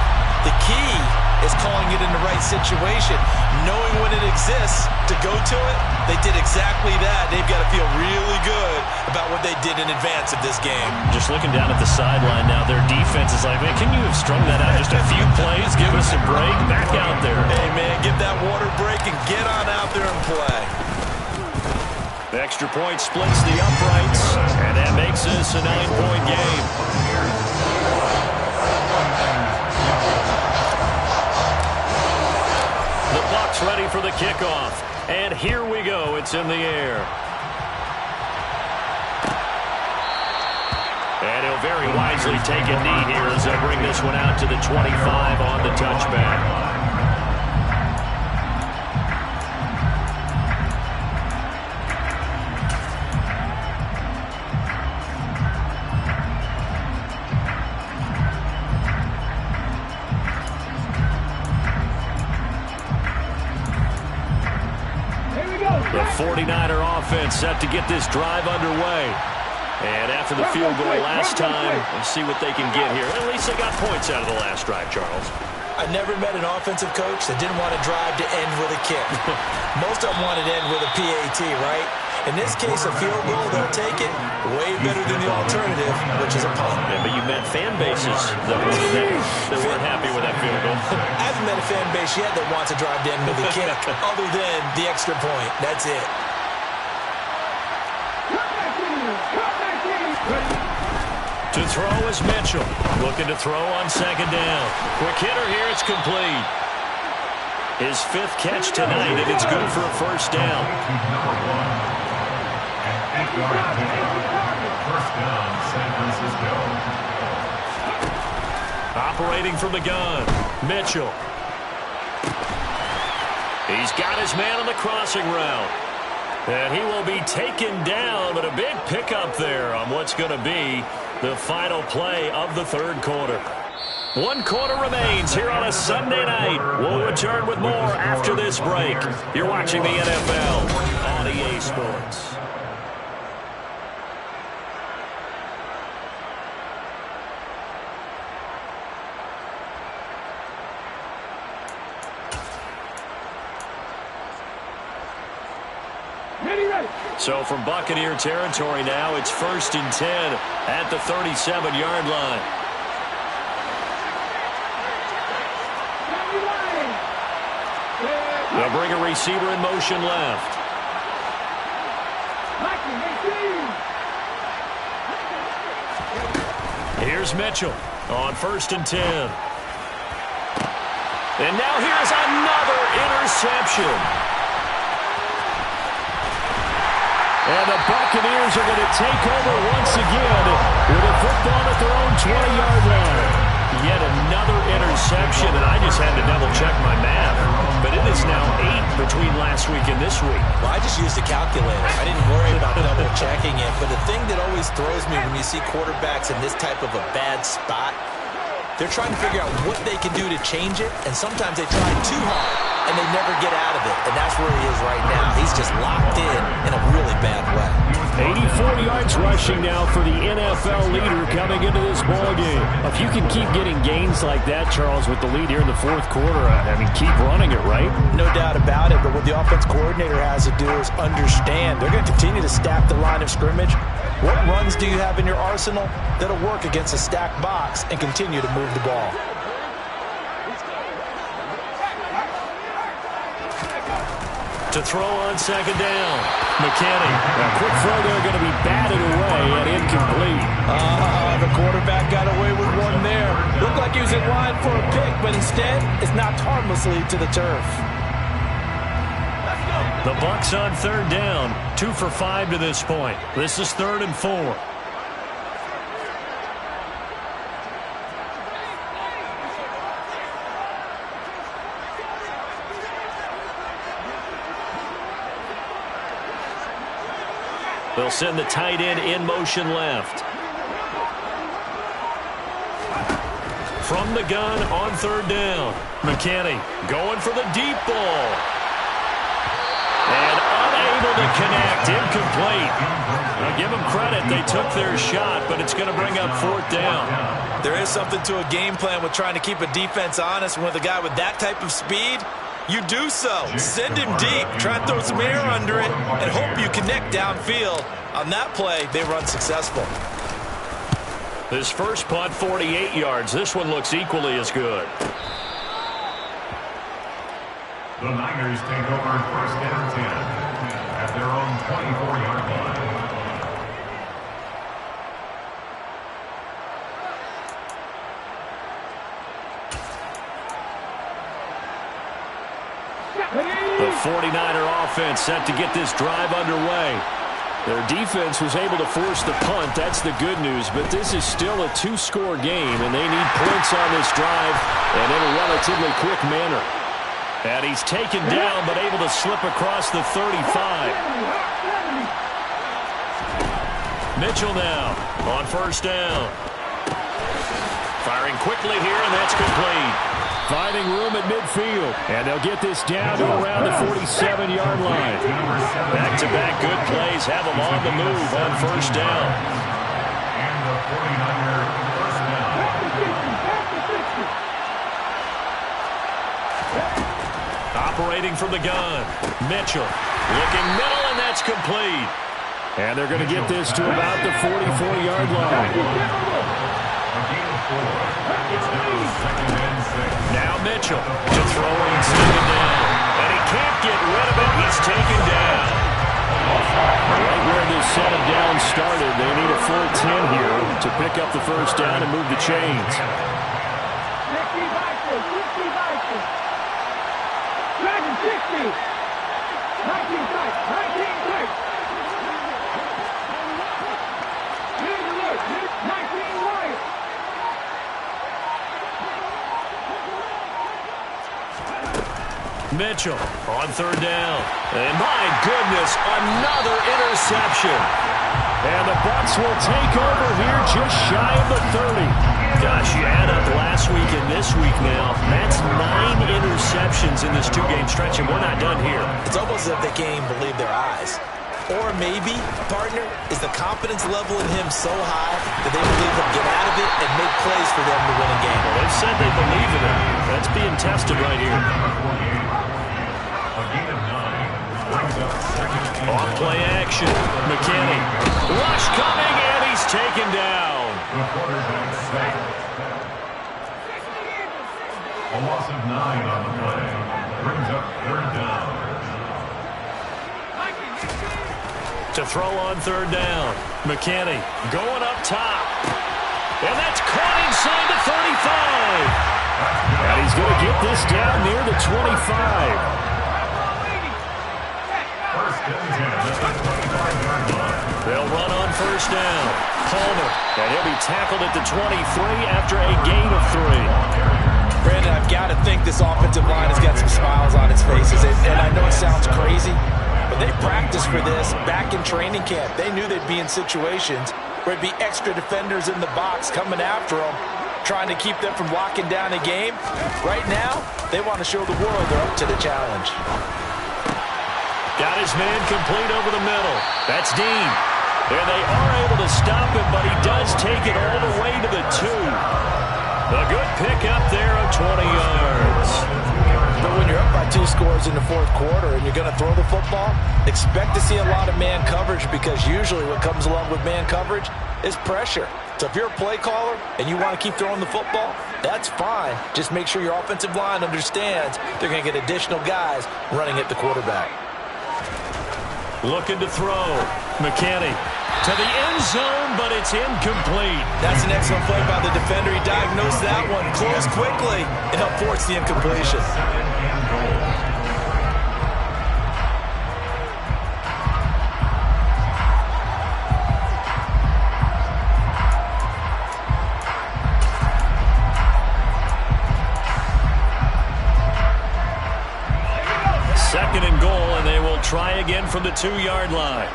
The key is calling it in the right situation. Knowing when it exists to go to it, they did exactly that. They've got to feel really good about what they did in advance of this game. Just looking down at the sideline now, their defense is like, man, can you have strung that out just a few plays? Give us a break. Back out there. Hey, man, give that water break and get on out there and play. The extra point splits the uprights, and that makes this a 9-point game. The Bucs ready for the kickoff. And here we go. It's in the air. And he'll very wisely take a knee here as they bring this one out to the 25 on the touchback. The 49er offense set to get this drive underway. And after the field goal last time, let's see what they can get here. At least they got points out of the last drive, Charles. I never met an offensive coach that didn't want to drive to end with a kick. Most of them wanted to end with a PAT, right? In this case, a field goal, they'll take it way better than the alternative, which is a punt. Yeah, but you met fan bases that weren't happy with that field goal. I haven't met a fan base yet that wants to drive to end with a kick, other than the extra point. That's it. To throw is Mitchell. Looking to throw on second down. Quick hitter here. It's complete. His 5th catch tonight, and it's good for a first down. First down, San Francisco. Operating from the gun, Mitchell. He's got his man on the crossing route. And he will be taken down, but a big pickup there on what's going to be the final play of the third quarter. 1 quarter remains here on a Sunday night. We'll return with more after this break. You're watching the NFL on EA Sports. So from Buccaneer territory now, it's 1st and 10 at the 37-yard line. They'll bring a receiver in motion left. Here's Mitchell on 1st and 10. And now here's another interception. And the Buccaneers are going to take over once again with a football at their own 20-yard line. Yet another interception, and I just had to double-check my math. But it is now 8 between last week and this week. Well, I just used a calculator. I didn't worry about double-checking it. But the thing that always throws me when you see quarterbacks in this type of a bad spot, they're trying to figure out what they can do to change it, and sometimes they try too hard, and they never get out of it. And that's where he is right now. He's just locked in a really bad way. 84 yards rushing now for the NFL leader coming into this ballgame. If you can keep getting gains like that, Charles, with the lead here in the fourth quarter, I mean, keep running it, right? No doubt about it, but what the offense coordinator has to do is understand. They're going to continue to stack the line of scrimmage. What runs do you have in your arsenal that'll work against a stacked box and continue to move the ball? To throw on second down, McKinney. A quick throw there, going to be batted away and incomplete. The quarterback got away with one there. Looked like he was in line for a pick, but instead it's knocked harmlessly to the turf. The Bucs on third down, 2 for 5 to this point. This is 3rd and 4. They'll send the tight end in motion left. From the gun on third down, McKinney going for the deep ball. And unable to connect, incomplete. Now give them credit, they took their shot, but it's going to bring up 4th down. There is something to a game plan with trying to keep a defense honest. With a guy with that type of speed, you do so. Send him deep, try and throw some air under it, and hope you connect downfield. On that play, they were unsuccessful. This first punt, 48 yards. This one looks equally as good. The Niners take over 1st and 10 at their own 24-yard line. The 49er offense set to get this drive underway. Their defense was able to force the punt. That's the good news. But this is still a two-score game, and they need points on this drive and in a relatively quick manner. And he's taken down but able to slip across the 35. Mitchell now on first down. Firing quickly here, and that's complete. Finding room at midfield, and they'll get this down to around the 47-yard line. Back-to-back good plays have them on the move on first down. And the 49er first down. Operating from the gun, Mitchell looking middle, and that's complete. And they're going to get this to about the 44-yard line. Now Mitchell to throw and second down. And he can't get rid of it. He's taken down. Right where this set of downs started, they need a full 10 here to pick up the first down and move the chains. Mitchell on third down. And my goodness, another interception. And the Bucs will take over here just shy of the 30. Gosh, you add up last week and this week now. That's 9 interceptions in this two-game stretch, and we're not done here. It's almost as if they can't even believe their eyes. Or maybe, partner, is the confidence level in him so high that they believe he'll get out of it and make plays for them to win a game. Well, they've said they believe in him. That's being tested right here. Off play action. McKinney. Rush coming, and he's taken down. The quarterback sack. A loss of 9 on the play. Brings up third down. To throw on third down. McKinney going up top. And that's caught inside the 35. And he's going to get this down near the 25. They'll run on first down. Palmer, and he'll be tackled at the 23 after a gain of 3. Brandon, I've got to think this offensive line has got some smiles on its faces. And I know it sounds crazy, but they practiced for this back in training camp. They knew they'd be in situations where it'd be extra defenders in the box coming after them, trying to keep them from locking down a game. Right now, they want to show the world they're up to the challenge. Got his man complete over the middle. That's Dean. And they are able to stop him, but he does take it all the way to the 2. A good pickup there of 20 yards. But when you're up by 2 scores in the fourth quarter and you're going to throw the football, expect to see a lot of man coverage, because usually what comes along with man coverage is pressure. So if you're a play caller and you want to keep throwing the football, that's fine. Just make sure your offensive line understands they're going to get additional guys running at the quarterback. Looking to throw. McKinney to the end zone, but it's incomplete. That's an excellent play by the defender. He diagnosed that one, closed quickly, and helped force the incompletion. Second and goal, and they will try again from the 2-yard line.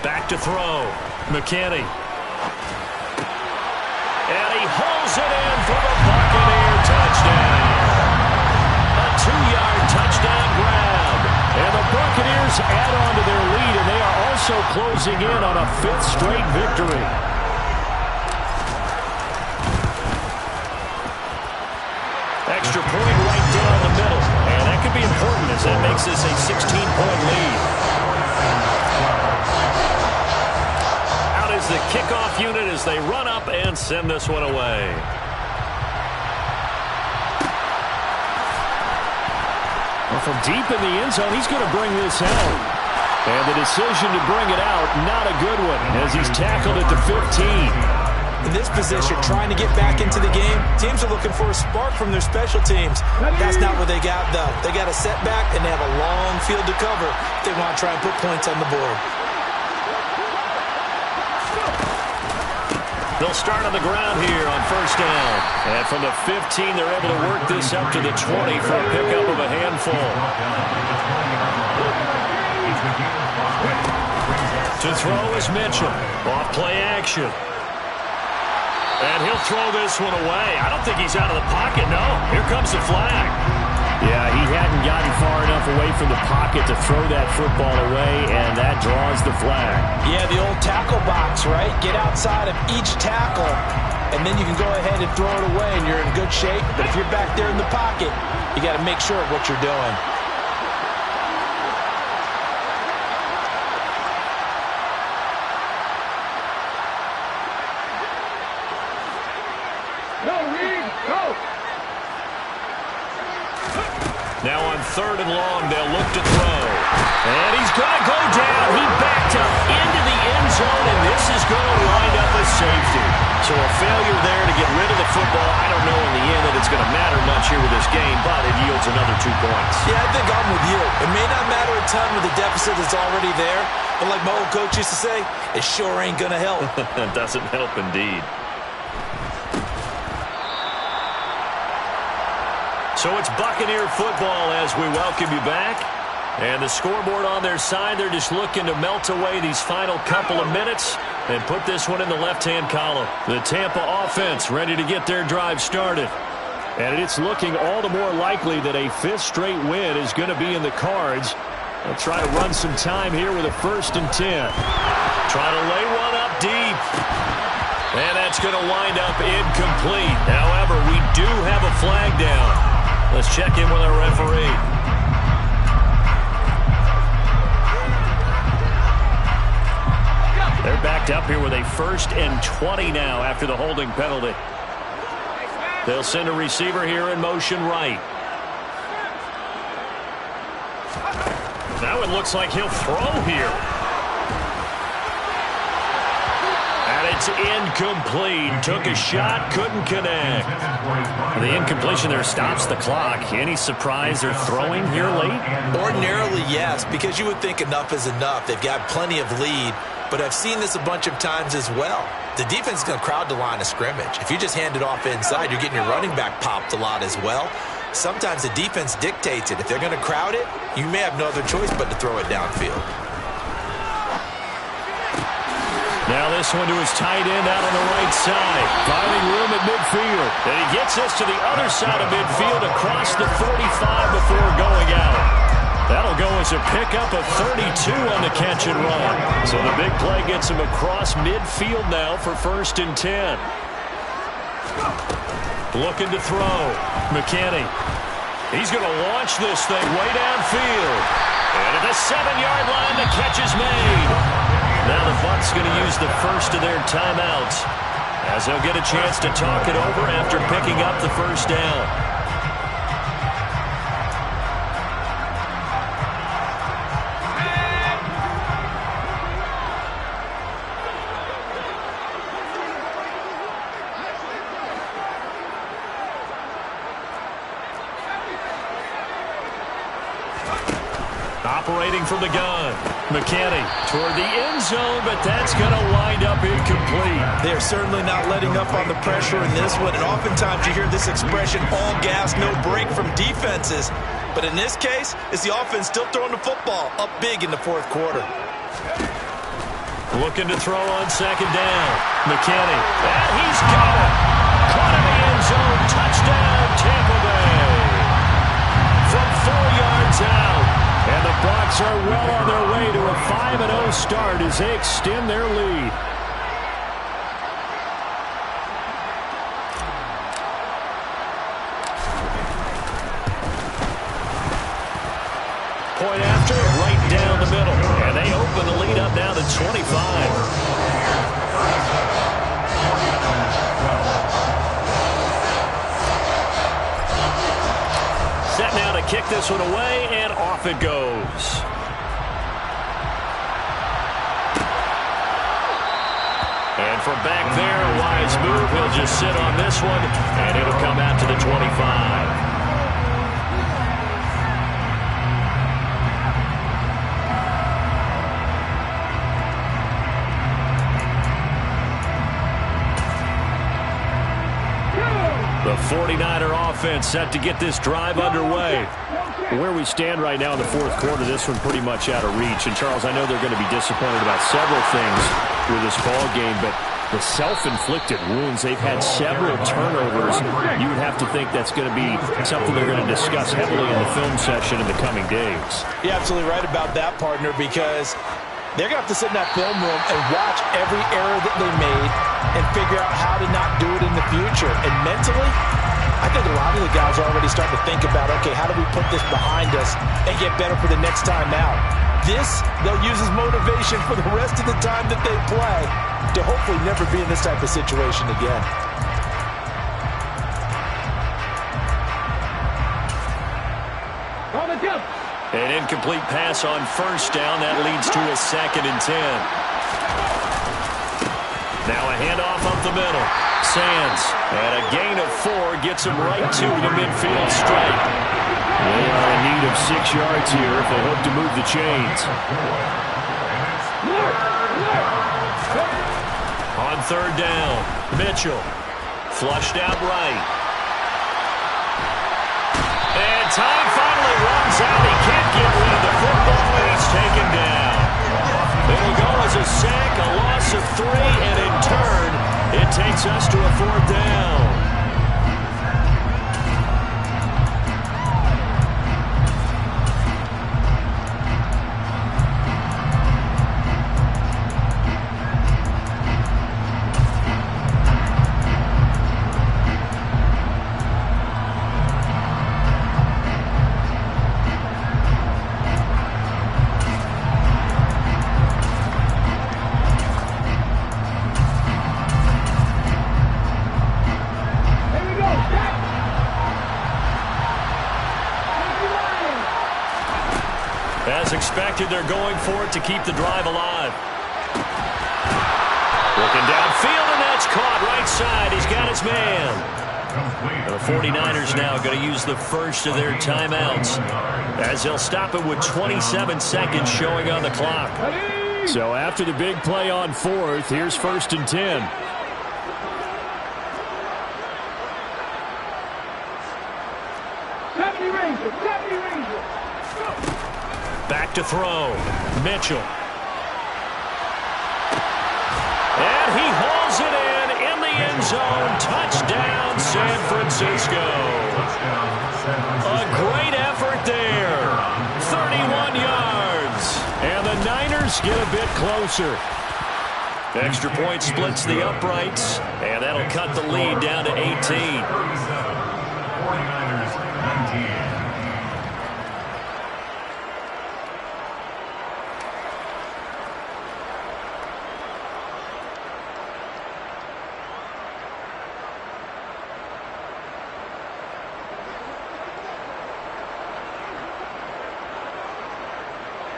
Back to throw. McKinney. And he holds it in for the Buccaneer touchdown. A 2-yard touchdown grab. And the Buccaneers add on to their lead, and they are also closing in on a 5th straight victory. Extra point right down the middle. And that could be important, as that makes this a 16-point lead. Out is the kickoff unit as they run up and send this one away. Well, from deep in the end zone, he's going to bring this out. And the decision to bring it out, not a good one, as he's tackled at the 15. In this position, trying to get back into the game, teams are looking for a spark from their special teams. That's not what they got, though. They got a setback, and they have a long field to cover if they want to try and put points on the board. They'll start on the ground here on first down. And from the 15, they're able to work this up to the 20 for a pickup of a handful. To throw is Mitchell. Off play action. And he'll throw this one away. I don't think he's out of the pocket, no. Here comes the flag. Yeah, he hadn't gotten far enough away from the pocket to throw that football away, and that draws the flag. Yeah, the old tackle box, right? Get outside of each tackle, and then you can go ahead and throw it away, and you're in good shape. But if you're back there in the pocket, you got to make sure of what you're doing. Now on third and long, they'll look to throw. And he's going to go down. He backed up into the end zone, and this is going to wind up a safety. So a failure there to get rid of the football. I don't know in the end that it's going to matter much here with this game, but it yields another 2 points. Yeah, I think I'm with you. It may not matter a ton with the deficit that's already there, but like my old coach used to say, it sure ain't going to help. It doesn't help indeed. So it's Buccaneer football as we welcome you back. And the scoreboard on their side, they're just looking to melt away these final couple of minutes and put this one in the left-hand column. The Tampa offense ready to get their drive started. And it's looking all the more likely that a 5th straight win is going to be in the cards. They'll try to run some time here with a 1st and 10. Try to lay one up deep. And that's going to wind up incomplete. However, we do have a flag down. Let's check in with our referee. They're backed up here with a 1st and 20 now after the holding penalty. They'll send a receiver here in motion right. Now it looks like he'll throw here. And it's incomplete. Took a shot, couldn't connect. The incompletion there stops the clock. Any surprise they're throwing here late? Ordinarily, yes, because you would think enough is enough. They've got plenty of lead, but I've seen this a bunch of times as well. The defense is going to crowd the line of scrimmage. If you just hand it off inside, you're getting your running back popped a lot as well. Sometimes the defense dictates it. If they're going to crowd it, you may have no other choice but to throw it downfield. Now this one to his tight end out on the right side. Finding room at midfield. And he gets this to the other side of midfield across the 45 before going out. That'll go as a pickup of 32 on the catch and run. So the big play gets him across midfield now for 1st and 10. Looking to throw. McKinney. He's going to launch this thing way downfield. And at the 7-yard line, the catch is made. Now the Bucs going to use the first of their timeouts as they'll get a chance to talk it over after picking up the 1st down. Operating from the gun. McKinney toward the end zone, but that's going to wind up incomplete. They're certainly not letting up on the pressure in this one, and oftentimes you hear this expression, all gas, no break from defenses. But in this case, it's the offense still throwing the football up big in the 4th quarter. Looking to throw on 2nd down. McKinney. And he's got it. Caught in the end zone. Touchdown, Tampa Bay. From 4 yards out. And the Bucs are well on their way to a 5-0 start as they extend their lead. Point after, right down the middle. And they open the lead up now to 25. set now to kick this one away, and off it goes. And from back there, a wise move. He'll just sit on this one, and it'll come out to the 25. The 49er offense set to get this drive underway. Where we stand right now in the fourth quarter, this one pretty much out of reach. And, Charles, I know they're going to be disappointed about several things with this ball game, but the self-inflicted wounds, they've had several turnovers. You would have to think that's going to be something they're going to discuss heavily in the film session in the coming days. You're absolutely right about that, partner, because they're going to have to sit in that film room and watch every error that they made and figure out how to not do it in the future. And mentally, I think a lot of the guys are already starting to think about, okay, how do we put this behind us and get better for the next time out? This, they'll use as motivation for the rest of the time that they play to hopefully never be in this type of situation again. An incomplete pass on first down. That leads to a 2nd and 10. Now a handoff up the middle. Sands, and a gain of 4 gets him right to the midfield stripe. They are in need of 6 yards here if they hope to move the chains. On 3rd down, Mitchell flushed out right. And time finally runs out. He can't get rid of the football, and he's taken down. It'll go as a sack, a loss of 3, and in turn, it takes us to a 4th down. As expected, they're going for it to keep the drive alive. Looking downfield, and that's caught right side. He's got his man. And the 49ers now going to use the first of their timeouts as they'll stop it with 27 seconds showing on the clock. So after the big play on 4th, here's 1st and 10. Back to throw. Mitchell. And he hauls it in the end zone. Touchdown, San Francisco. A great effort there. 31 yards. And the Niners get a bit closer. Extra point splits the uprights, and that'll cut the lead down to 18. 49ers 19.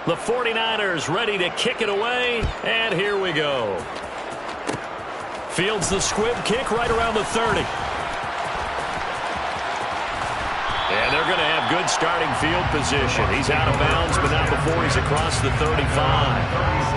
The 49ers ready to kick it away, and here we go. Fields the squib kick right around the 30. And they're going to have good starting field position. He's out of bounds, but not before he's across the 35.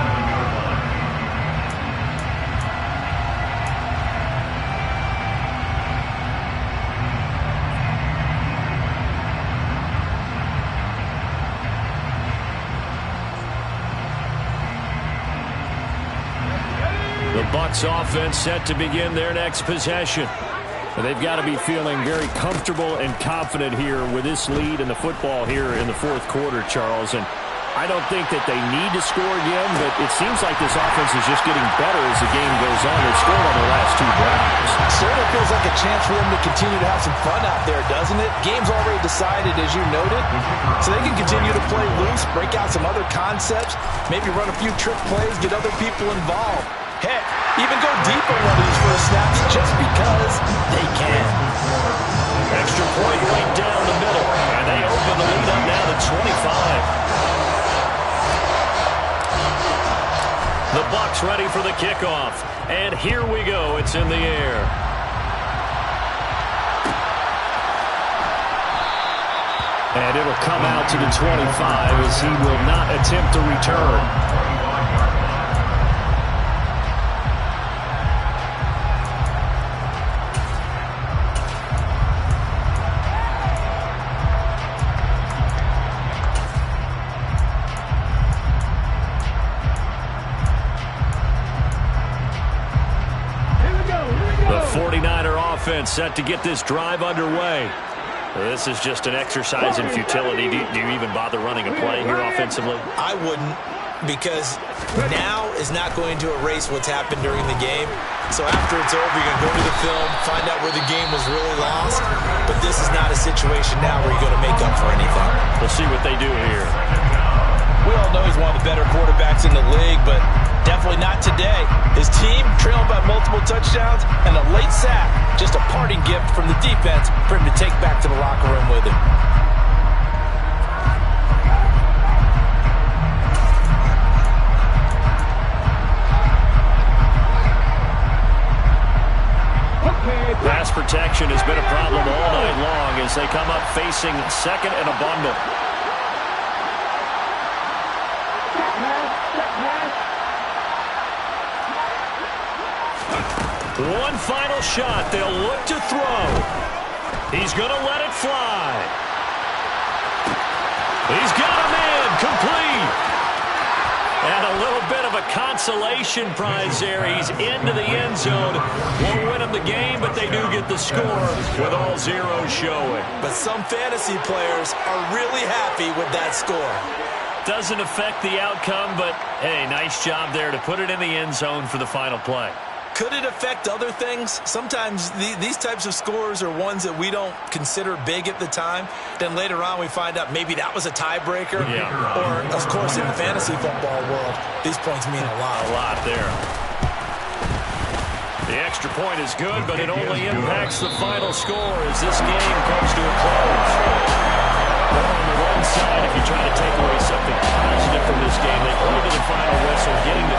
The Bucs offense set to begin their next possession. They've got to be feeling very comfortable and confident here with this lead in the football here in the fourth quarter, Charles. And I don't think that they need to score again, but it seems like this offense is just getting better as the game goes on. They've scored on their last 2 drives. It certainly feels like a chance for them to continue to have some fun out there, doesn't it? Game's already decided, as you noted, so they can continue to play loose, break out some other concepts, maybe run a few trick plays, get other people involved. Heck, even go deep on one of these first snaps just because they can. Extra point right down the middle. And And they open the lead up now to 25. The Bucs ready for the kickoff. And here we go. It's in the air. And it'll come out to the 25 as he will not attempt to return. The 49er offense set to get this drive underway. This is just an exercise in futility. Do you even bother running a play here offensively? I wouldn't, because now is not going to erase what's happened during the game. So after it's over, you're going to go to the film, find out where the game was really lost. But this is not a situation now where you're going to make up for anything. We'll see what they do here. We all know he's one of the better quarterbacks in the league, but definitely not today. His team trailing by multiple touchdowns, and a late sack, just a parting gift from the defense for him to take back to the locker room with him. Pass protection has been a problem all night long as they come up facing second and a bundle. One final shot. They'll look to throw. He's going to let it fly. He's got him in. Complete. And a little bit of a consolation prize there. He's into the end zone. Won't win them the game, but they do get the score with all zeros showing. But some fantasy players are really happy with that score. Doesn't affect the outcome, but, hey, nice job there to put it in the end zone for the final play. Could it affect other things? Sometimes these types of scores are ones that we don't consider big at the time. Then later on we find out maybe that was a tiebreaker. Yeah. Or, of course, in the fantasy football world, these points mean a lot. A lot there. The extra point is good, but it only impacts the final score as this game comes to a close. But on the wrong side, if you try to take away something positive from this game, they play to the final whistle, getting